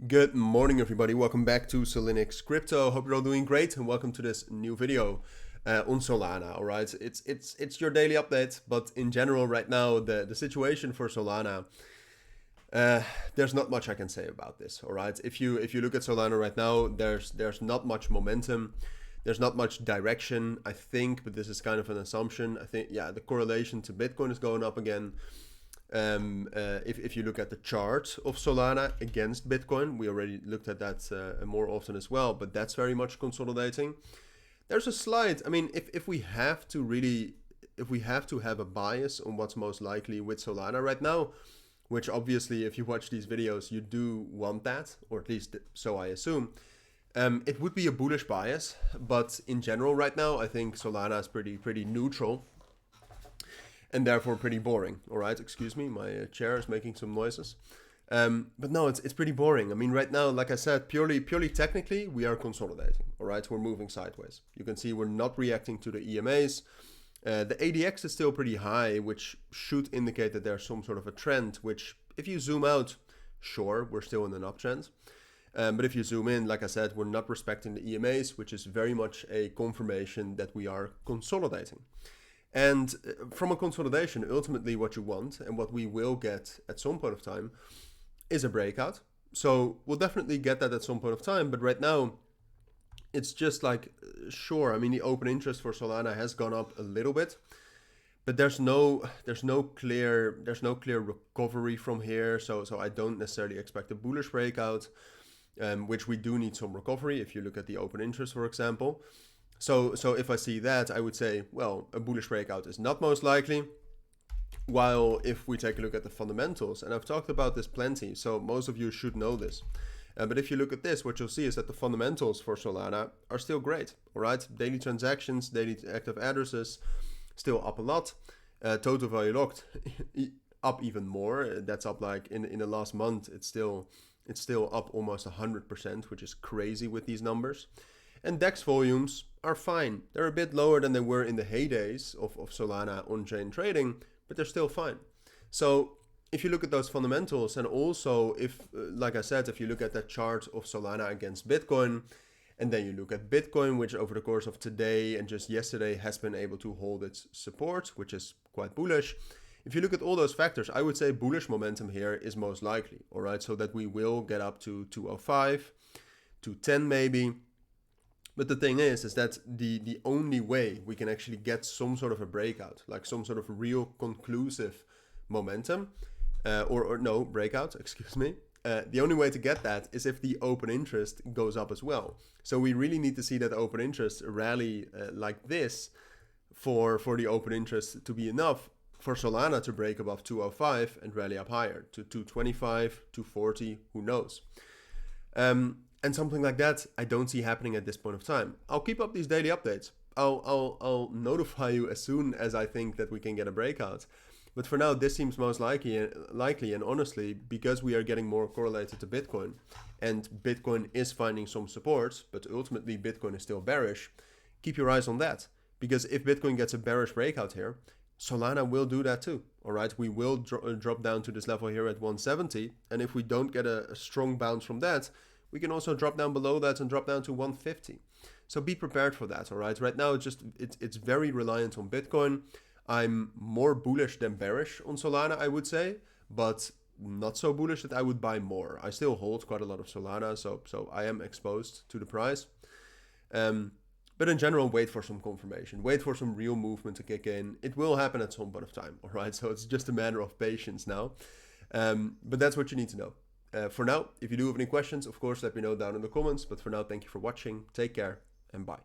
Good morning, everybody. Welcome back to Cilinix Crypto. Hope you're all doing great, and welcome to this new video on Solana. All right, it's your daily update, but in general, right now, the situation for Solana, there's not much I can say about this. All right, if you look at Solana right now, there's not much momentum. There's not much direction, I think, but this is kind of an assumption. I think, yeah, the correlation to Bitcoin is going up again. If you look at the chart of Solana against Bitcoin, we already looked at that more often as well, but that's very much consolidating. There's a slide. I mean, if we have to have a bias on what's most likely with Solana right now, which obviously if you watch these videos, you do want that, or at least so I assume, it would be a bullish bias, but in general right now, I think Solana is pretty neutral. And therefore pretty boring. All right, excuse me, my chair is making some noises. But no, it's pretty boring. I mean, right now, like I said, purely technically, we are consolidating. All right, we're moving sideways. You can see we're not reacting to the EMAs. The ADX is still pretty high, which should indicate that there's some sort of a trend, which if you zoom out, sure, we're still in an uptrend. But if you zoom in, like I said, we're not respecting the EMAs, which is very much a confirmation that we are consolidating. And from a consolidation, ultimately what you want and what we will get at some point of time is a breakout. So we'll definitely get that at some point of time. But right now, it's just like, sure, I mean, the open interest for Solana has gone up a little bit, but there's no clear recovery from here. So I don't necessarily expect a bullish breakout, which we do need some recovery if you look at the open interest, for example. So if I see that, I would say, well, a bullish breakout is not most likely. While if we take a look at the fundamentals, and I've talked about this plenty, so most of you should know this. But if you look at this, what you'll see is that the fundamentals for Solana are still great. All right, daily transactions, daily active addresses, still up a lot. Total value locked up even more. That's up like in the last month. It's still up almost 100%, which is crazy with these numbers. And DEX volumes are fine. They're a bit lower than they were in the heydays of Solana on-chain trading, but they're still fine. So if you look at those fundamentals, and also if, like I said, if you look at that chart of Solana against Bitcoin, and then you look at Bitcoin, which over the course of today and just yesterday has been able to hold its support, which is quite bullish. If you look at all those factors, I would say bullish momentum here is most likely, all right? So that we will get up to 205, 210 maybe. But the thing is that the only way we can actually get some sort of a breakout, like some sort of real conclusive momentum, or no, breakout, excuse me. The only way to get that is if the open interest goes up as well. So we really need to see that open interest rally like this for the open interest to be enough for Solana to break above 205 and rally up higher to 225, 240, who knows. And something like that, I don't see happening at this point of time. I'll keep up these daily updates. I'll notify you as soon as I think that we can get a breakout. But for now, this seems most likely, and honestly, because we are getting more correlated to Bitcoin, and Bitcoin is finding some support, but ultimately Bitcoin is still bearish, keep your eyes on that. Because if Bitcoin gets a bearish breakout here, Solana will do that too. All right, we will drop down to this level here at 170. And if we don't get a strong bounce from that, we can also drop down below that and drop down to 150. So be prepared for that, all right? Right now, it's very reliant on Bitcoin. I'm more bullish than bearish on Solana, I would say, but not so bullish that I would buy more. I still hold quite a lot of Solana, so I am exposed to the price. But in general, wait for some confirmation. Wait for some real movement to kick in. It will happen at some point of time, all right? So it's just a matter of patience now. But that's what you need to know. For now, if you do have any questions, of course, let me know down in the comments. But for now, thank you for watching. Take care and bye.